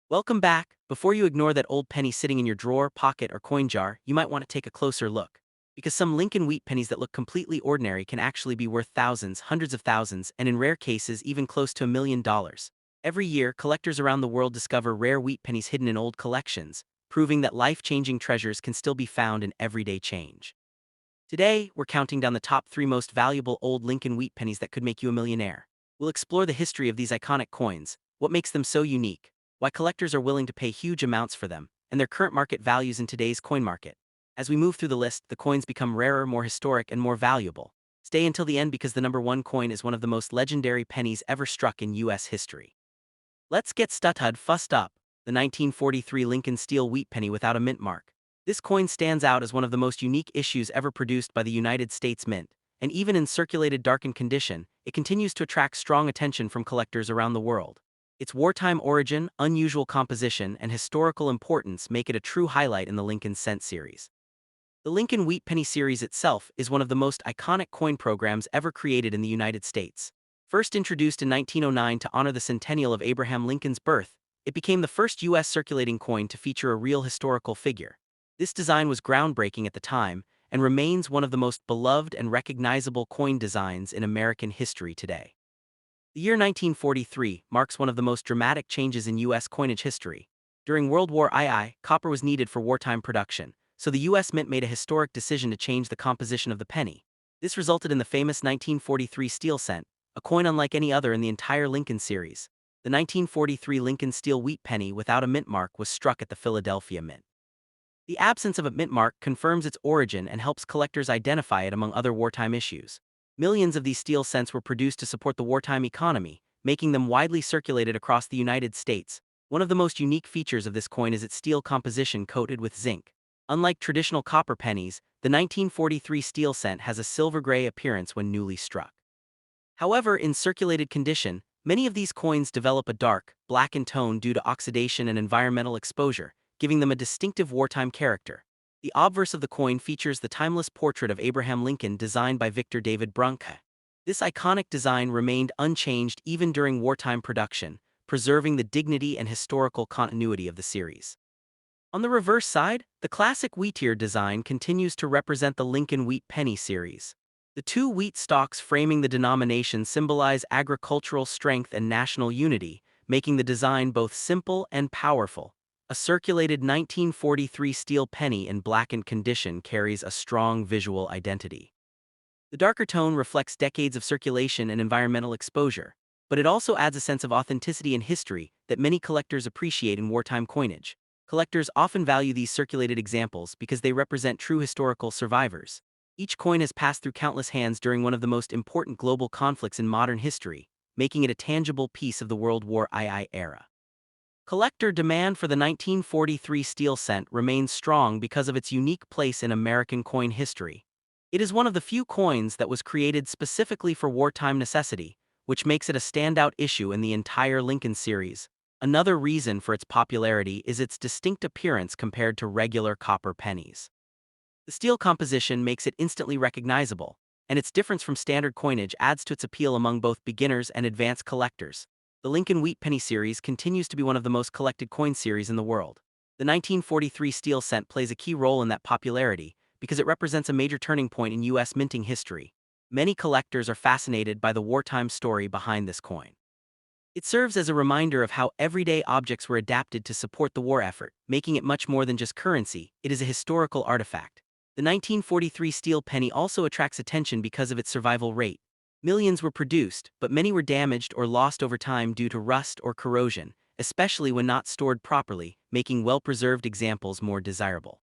Welcome back. Before you ignore that old penny sitting in your drawer, pocket, or coin jar, you might want to take a closer look. Because some Lincoln Wheat pennies that look completely ordinary can actually be worth thousands, hundreds of thousands, and in rare cases, even close to $1 million. Every year, collectors around the world discover rare wheat pennies hidden in old collections, proving that life-changing treasures can still be found in everyday change. Today, we're counting down the top 3 most valuable old Lincoln Wheat pennies that could make you a millionaire. We'll explore the history of these iconic coins, what makes them so unique, why collectors are willing to pay huge amounts for them, and their current market values in today's coin market. As we move through the list, the coins become rarer, more historic, and more valuable. Stay until the end because the number 1 coin is one of the most legendary pennies ever struck in US history. Let's get started. First up, the 1943 Lincoln Steel Wheat Penny without a mint mark. This coin stands out as one of the most unique issues ever produced by the United States Mint, and even in circulated darkened condition, it continues to attract strong attention from collectors around the world. Its wartime origin, unusual composition, and historical importance make it a true highlight in the Lincoln Cent series. The Lincoln Wheat Penny series itself is one of the most iconic coin programs ever created in the United States. First introduced in 1909 to honor the centennial of Abraham Lincoln's birth, it became the first U.S. circulating coin to feature a real historical figure. This design was groundbreaking at the time and remains one of the most beloved and recognizable coin designs in American history today. The year 1943 marks one of the most dramatic changes in U.S. coinage history. During World War II, copper was needed for wartime production, so the U.S. Mint made a historic decision to change the composition of the penny. This resulted in the famous 1943 steel cent, a coin unlike any other in the entire Lincoln series. The 1943 Lincoln Steel Wheat Penny without a mint mark was struck at the Philadelphia Mint. The absence of a mint mark confirms its origin and helps collectors identify it among other wartime issues. Millions of these steel cents were produced to support the wartime economy, making them widely circulated across the United States. One of the most unique features of this coin is its steel composition coated with zinc. Unlike traditional copper pennies, the 1943 steel cent has a silver-gray appearance when newly struck. However, in circulated condition, many of these coins develop a dark, blackened tone due to oxidation and environmental exposure, giving them a distinctive wartime character. The obverse of the coin features the timeless portrait of Abraham Lincoln designed by Victor David Brunke. This iconic design remained unchanged even during wartime production, preserving the dignity and historical continuity of the series. On the reverse side, the classic wheatear design continues to represent the Lincoln Wheat Penny series. The two wheat stalks framing the denomination symbolize agricultural strength and national unity, making the design both simple and powerful. A circulated 1943 steel penny in blackened condition carries a strong visual identity. The darker tone reflects decades of circulation and environmental exposure, but it also adds a sense of authenticity and history that many collectors appreciate in wartime coinage. Collectors often value these circulated examples because they represent true historical survivors. Each coin has passed through countless hands during one of the most important global conflicts in modern history, making it a tangible piece of the World War II era. Collector demand for the 1943 steel cent remains strong because of its unique place in American coin history. It is one of the few coins that was created specifically for wartime necessity, which makes it a standout issue in the entire Lincoln series. Another reason for its popularity is its distinct appearance compared to regular copper pennies. The steel composition makes it instantly recognizable, and its difference from standard coinage adds to its appeal among both beginners and advanced collectors. The Lincoln Wheat Penny series continues to be one of the most collected coin series in the world. The 1943 steel cent plays a key role in that popularity because it represents a major turning point in U.S. minting history. Many collectors are fascinated by the wartime story behind this coin. It serves as a reminder of how everyday objects were adapted to support the war effort, making it much more than just currency. It is a historical artifact. The 1943 steel penny also attracts attention because of its survival rate. Millions were produced, but many were damaged or lost over time due to rust or corrosion, especially when not stored properly, making well-preserved examples more desirable.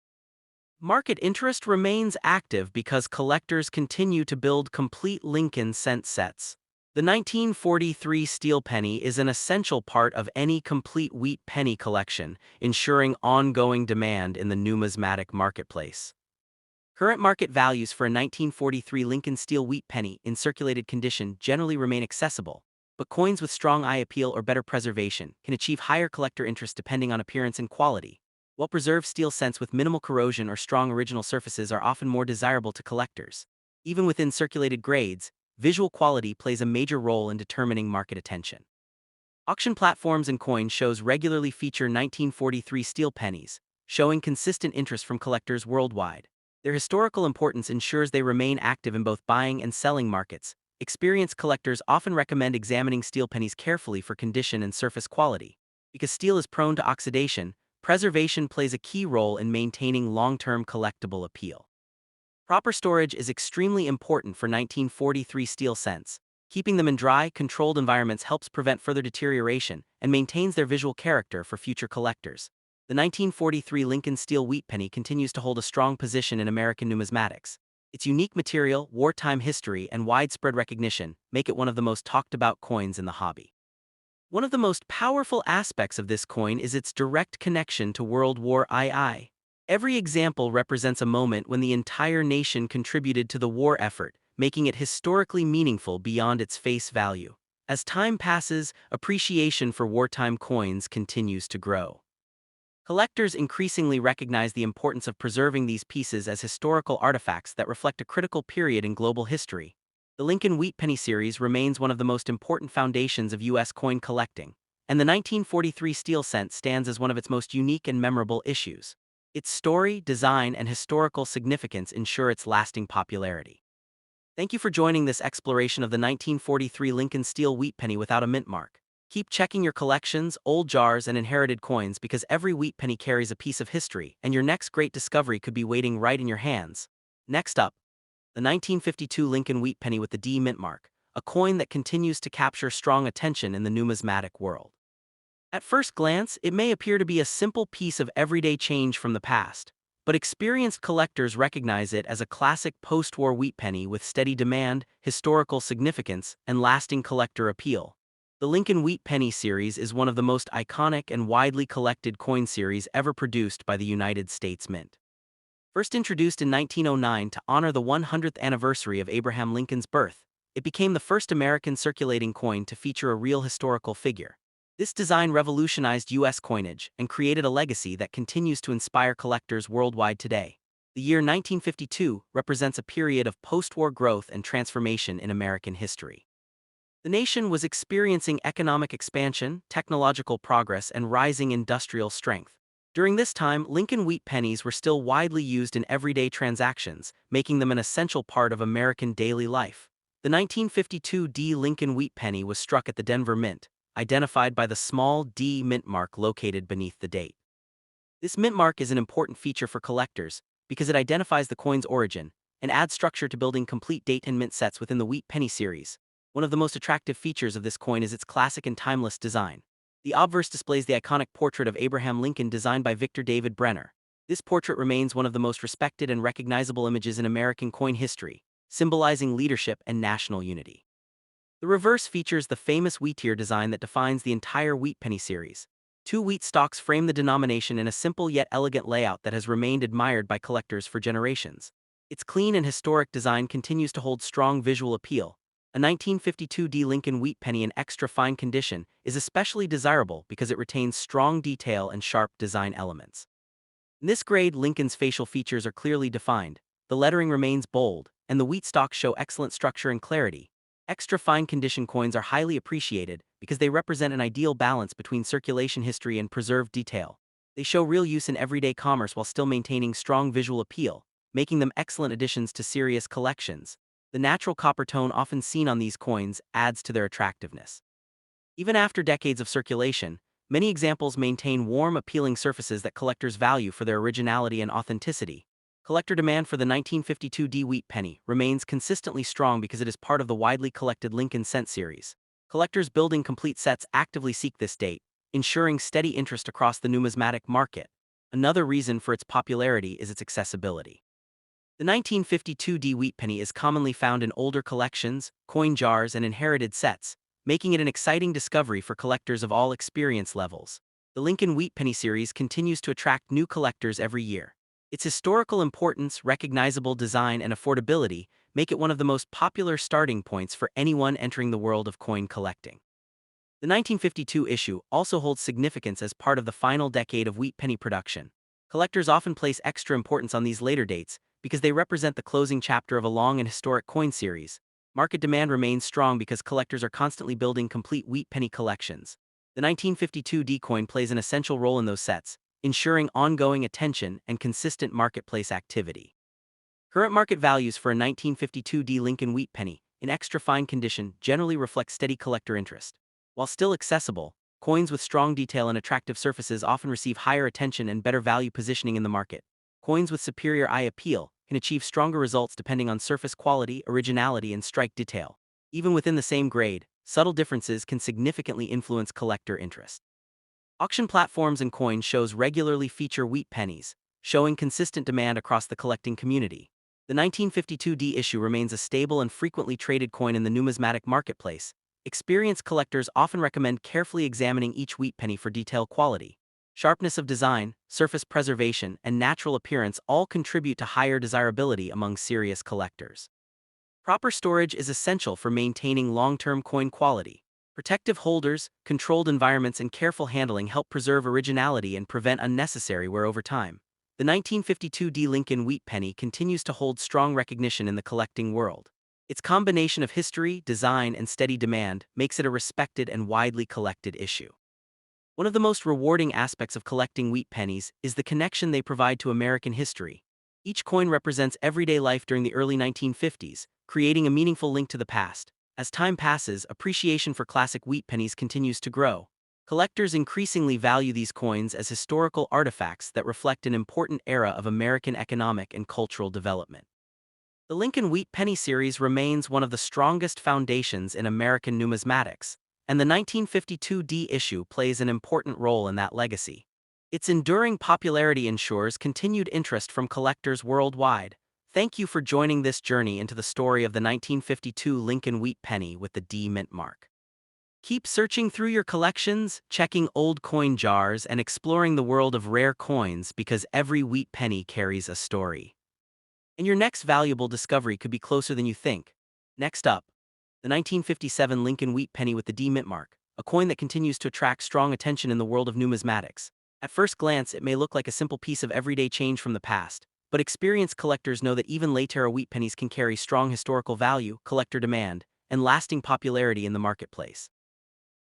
Market interest remains active because collectors continue to build complete Lincoln cent sets. The 1943 steel penny is an essential part of any complete wheat penny collection, ensuring ongoing demand in the numismatic marketplace. Current market values for a 1943 Lincoln steel wheat penny in circulated condition generally remain accessible, but coins with strong eye appeal or better preservation can achieve higher collector interest depending on appearance and quality. Well-preserved steel cents with minimal corrosion or strong original surfaces are often more desirable to collectors. Even within circulated grades, visual quality plays a major role in determining market attention. Auction platforms and coin shows regularly feature 1943 steel pennies, showing consistent interest from collectors worldwide. Their historical importance ensures they remain active in both buying and selling markets. Experienced collectors often recommend examining steel pennies carefully for condition and surface quality. Because steel is prone to oxidation, preservation plays a key role in maintaining long-term collectible appeal. Proper storage is extremely important for 1943 steel cents. Keeping them in dry, controlled environments helps prevent further deterioration and maintains their visual character for future collectors. The 1943 Lincoln Steel Wheat Penny continues to hold a strong position in American numismatics. Its unique material, wartime history, and widespread recognition make it one of the most talked about coins in the hobby. One of the most powerful aspects of this coin is its direct connection to World War II. Every example represents a moment when the entire nation contributed to the war effort, making it historically meaningful beyond its face value. As time passes, appreciation for wartime coins continues to grow. Collectors increasingly recognize the importance of preserving these pieces as historical artifacts that reflect a critical period in global history. The Lincoln Wheat Penny series remains one of the most important foundations of U.S. coin collecting, and the 1943 steel cent stands as one of its most unique and memorable issues. Its story, design, and historical significance ensure its lasting popularity. Thank you for joining this exploration of the 1943 Lincoln Steel Wheat Penny without a mint mark. Keep checking your collections, old jars, and inherited coins because every wheat penny carries a piece of history, and your next great discovery could be waiting right in your hands. Next up, the 1952 Lincoln Wheat Penny with the D mint mark, a coin that continues to capture strong attention in the numismatic world. At first glance, it may appear to be a simple piece of everyday change from the past, but experienced collectors recognize it as a classic post-war wheat penny with steady demand, historical significance, and lasting collector appeal. The Lincoln Wheat Penny series is one of the most iconic and widely collected coin series ever produced by the United States Mint. First introduced in 1909 to honor the 100th anniversary of Abraham Lincoln's birth, it became the first American circulating coin to feature a real historical figure. This design revolutionized U.S. coinage and created a legacy that continues to inspire collectors worldwide today. The year 1952 represents a period of post-war growth and transformation in American history. The nation was experiencing economic expansion, technological progress, and rising industrial strength. During this time, Lincoln Wheat Pennies were still widely used in everyday transactions, making them an essential part of American daily life. The 1952 D Lincoln Wheat Penny was struck at the Denver Mint, identified by the small D mint mark located beneath the date. This mint mark is an important feature for collectors because it identifies the coin's origin and adds structure to building complete date and mint sets within the Wheat Penny series. One of the most attractive features of this coin is its classic and timeless design. The obverse displays the iconic portrait of Abraham Lincoln designed by Victor David Brenner. This portrait remains one of the most respected and recognizable images in American coin history, symbolizing leadership and national unity. The reverse features the famous wheatear design that defines the entire Wheat Penny series. Two wheat stalks frame the denomination in a simple yet elegant layout that has remained admired by collectors for generations. Its clean and historic design continues to hold strong visual appeal. A 1952 D Lincoln Wheat Penny in extra fine condition is especially desirable because it retains strong detail and sharp design elements. In this grade, Lincoln's facial features are clearly defined, the lettering remains bold, and the wheat stalks show excellent structure and clarity. Extra fine condition coins are highly appreciated because they represent an ideal balance between circulation history and preserved detail. They show real use in everyday commerce while still maintaining strong visual appeal, making them excellent additions to serious collections. The natural copper tone often seen on these coins adds to their attractiveness. Even after decades of circulation, many examples maintain warm, appealing surfaces that collectors value for their originality and authenticity. Collector demand for the 1952 D Wheat Penny remains consistently strong because it is part of the widely collected Lincoln Cent series. Collectors building complete sets actively seek this date, ensuring steady interest across the numismatic market. Another reason for its popularity is its accessibility. The 1952 D Wheat Penny is commonly found in older collections, coin jars, and inherited sets, making it an exciting discovery for collectors of all experience levels. The Lincoln Wheat Penny series continues to attract new collectors every year. Its historical importance, recognizable design, and affordability make it one of the most popular starting points for anyone entering the world of coin collecting. The 1952 issue also holds significance as part of the final decade of wheat penny production. Collectors often place extra importance on these later dates because they represent the closing chapter of a long and historic coin series. Market demand remains strong because collectors are constantly building complete wheat penny collections. The 1952 D coin plays an essential role in those sets, ensuring ongoing attention and consistent marketplace activity. Current market values for a 1952 D Lincoln Wheat Penny, in extra fine condition, generally reflect steady collector interest. While still accessible, coins with strong detail and attractive surfaces often receive higher attention and better value positioning in the market. Coins with superior eye appeal can achieve stronger results depending on surface quality, originality, and strike detail. Even within the same grade, subtle differences can significantly influence collector interest. Auction platforms and coin shows regularly feature wheat pennies, showing consistent demand across the collecting community. The 1952 D issue remains a stable and frequently traded coin in the numismatic marketplace. Experienced collectors often recommend carefully examining each wheat penny for detail quality. Sharpness of design, surface preservation, and natural appearance all contribute to higher desirability among serious collectors. Proper storage is essential for maintaining long-term coin quality. Protective holders, controlled environments, and careful handling help preserve originality and prevent unnecessary wear over time. The 1952 D Lincoln Wheat Penny continues to hold strong recognition in the collecting world. Its combination of history, design, and steady demand makes it a respected and widely collected issue. One of the most rewarding aspects of collecting wheat pennies is the connection they provide to American history. Each coin represents everyday life during the early 1950s, creating a meaningful link to the past. As time passes, appreciation for classic wheat pennies continues to grow. Collectors increasingly value these coins as historical artifacts that reflect an important era of American economic and cultural development. The Lincoln Wheat Penny series remains one of the strongest foundations in American numismatics, and the 1952 D issue plays an important role in that legacy. Its enduring popularity ensures continued interest from collectors worldwide. Thank you for joining this journey into the story of the 1952 Lincoln Wheat Penny with the D mint mark. Keep searching through your collections, checking old coin jars, and exploring the world of rare coins because every wheat penny carries a story. And your next valuable discovery could be closer than you think. Next up, the 1957 Lincoln Wheat Penny with the D mint mark, a coin that continues to attract strong attention in the world of numismatics. At first glance, it may look like a simple piece of everyday change from the past, but experienced collectors know that even late-era wheat pennies can carry strong historical value, collector demand, and lasting popularity in the marketplace.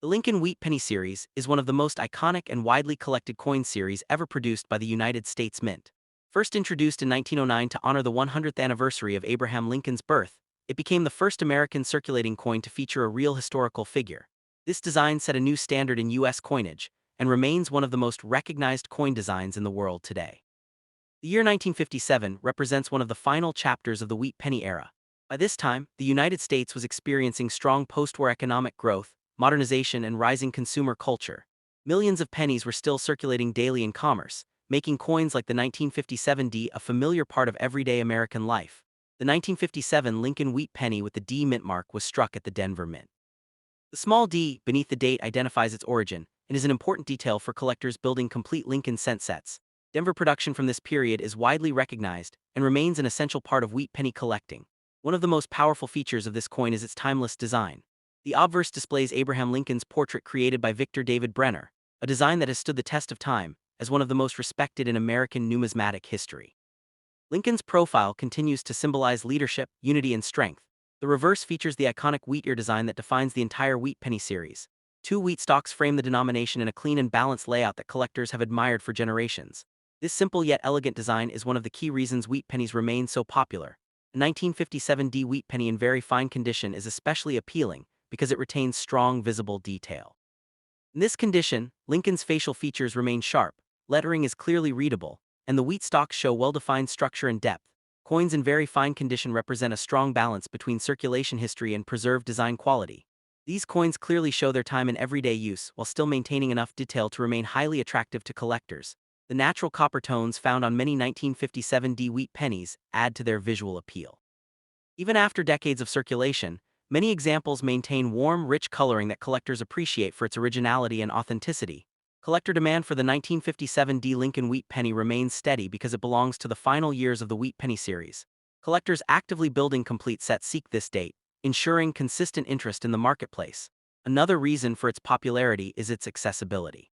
The Lincoln Wheat Penny series is one of the most iconic and widely collected coin series ever produced by the United States Mint. First introduced in 1909 to honor the 100th anniversary of Abraham Lincoln's birth, it became the first American circulating coin to feature a real historical figure. This design set a new standard in U.S. coinage, and remains one of the most recognized coin designs in the world today. The year 1957 represents one of the final chapters of the wheat penny era. By this time, the United States was experiencing strong post-war economic growth, modernization, and rising consumer culture. Millions of pennies were still circulating daily in commerce, making coins like the 1957 D a familiar part of everyday American life. The 1957 Lincoln Wheat Penny with the D mint mark was struck at the Denver Mint. The small D beneath the date identifies its origin and is an important detail for collectors building complete Lincoln cent sets. Denver production from this period is widely recognized and remains an essential part of wheat penny collecting. One of the most powerful features of this coin is its timeless design. The obverse displays Abraham Lincoln's portrait created by Victor David Brenner, a design that has stood the test of time as one of the most respected in American numismatic history. Lincoln's profile continues to symbolize leadership, unity, and strength. The reverse features the iconic wheat ear design that defines the entire wheat penny series. Two wheat stalks frame the denomination in a clean and balanced layout that collectors have admired for generations. This simple yet elegant design is one of the key reasons wheat pennies remain so popular. The 1957 D wheat penny in very fine condition is especially appealing because it retains strong visible detail. In this condition, Lincoln's facial features remain sharp, lettering is clearly readable, and the wheat stalks show well-defined structure and depth. Coins in very fine condition represent a strong balance between circulation history and preserved design quality. These coins clearly show their time in everyday use while still maintaining enough detail to remain highly attractive to collectors. The natural copper tones found on many 1957 D wheat pennies add to their visual appeal. Even after decades of circulation, many examples maintain warm, rich coloring that collectors appreciate for its originality and authenticity. Collector demand for the 1957 D Lincoln Wheat Penny remains steady because it belongs to the final years of the Wheat Penny series. Collectors actively building complete sets seek this date, ensuring consistent interest in the marketplace. Another reason for its popularity is its accessibility.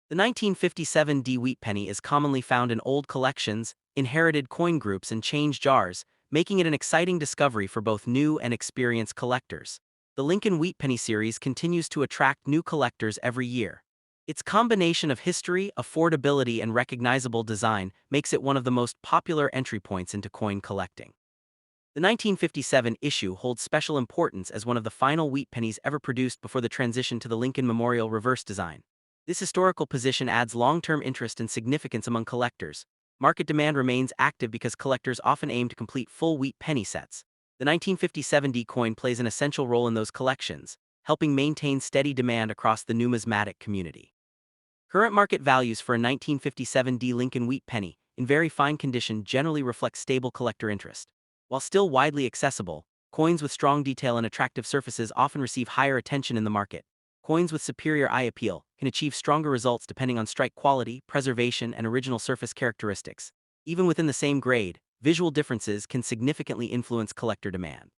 The 1957 D Wheat Penny is commonly found in old collections, inherited coin groups, and change jars, making it an exciting discovery for both new and experienced collectors. The Lincoln Wheat Penny series continues to attract new collectors every year. Its combination of history, affordability, and recognizable design makes it one of the most popular entry points into coin collecting. The 1957 issue holds special importance as one of the final wheat pennies ever produced before the transition to the Lincoln Memorial reverse design. This historical position adds long-term interest and significance among collectors. Market demand remains active because collectors often aim to complete full wheat penny sets. The 1957 D coin plays an essential role in those collections, helping maintain steady demand across the numismatic community. Current market values for a 1957 D Lincoln Wheat Penny, in very fine condition, generally reflect stable collector interest. While still widely accessible, coins with strong detail and attractive surfaces often receive higher attention in the market. Coins with superior eye appeal can achieve stronger results depending on strike quality, preservation, and original surface characteristics. Even within the same grade, visual differences can significantly influence collector demand.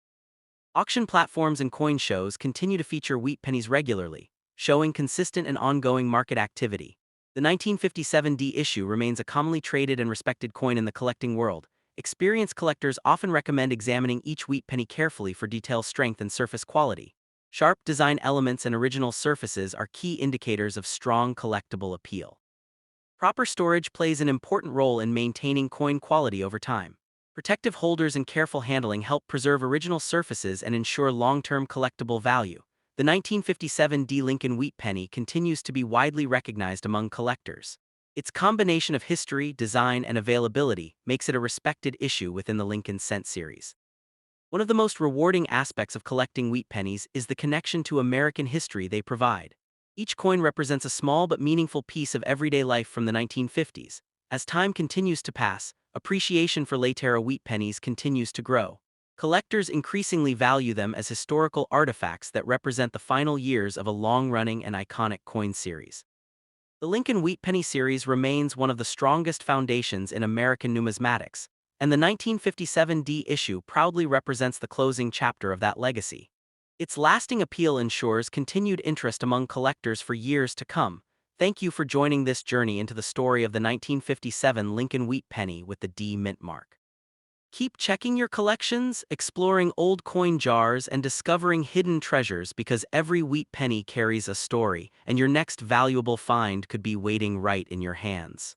Auction platforms and coin shows continue to feature wheat pennies regularly, showing consistent and ongoing market activity. The 1957 D issue remains a commonly traded and respected coin in the collecting world. Experienced collectors often recommend examining each wheat penny carefully for detail strength and surface quality. Sharp design elements and original surfaces are key indicators of strong collectible appeal. Proper storage plays an important role in maintaining coin quality over time. Protective holders and careful handling help preserve original surfaces and ensure long-term collectible value. The 1957 D Lincoln Wheat Penny continues to be widely recognized among collectors. Its combination of history, design, and availability makes it a respected issue within the Lincoln Cent series. One of the most rewarding aspects of collecting wheat pennies is the connection to American history they provide. Each coin represents a small but meaningful piece of everyday life from the 1950s. As time continues to pass, appreciation for late-era wheat pennies continues to grow. Collectors increasingly value them as historical artifacts that represent the final years of a long-running and iconic coin series. The Lincoln Wheat Penny series remains one of the strongest foundations in American numismatics, and the 1957 D issue proudly represents the closing chapter of that legacy. Its lasting appeal ensures continued interest among collectors for years to come. Thank you for joining this journey into the story of the 1957 Lincoln Wheat Penny with the D mint mark. Keep checking your collections, exploring old coin jars, and discovering hidden treasures, because every wheat penny carries a story, and your next valuable find could be waiting right in your hands.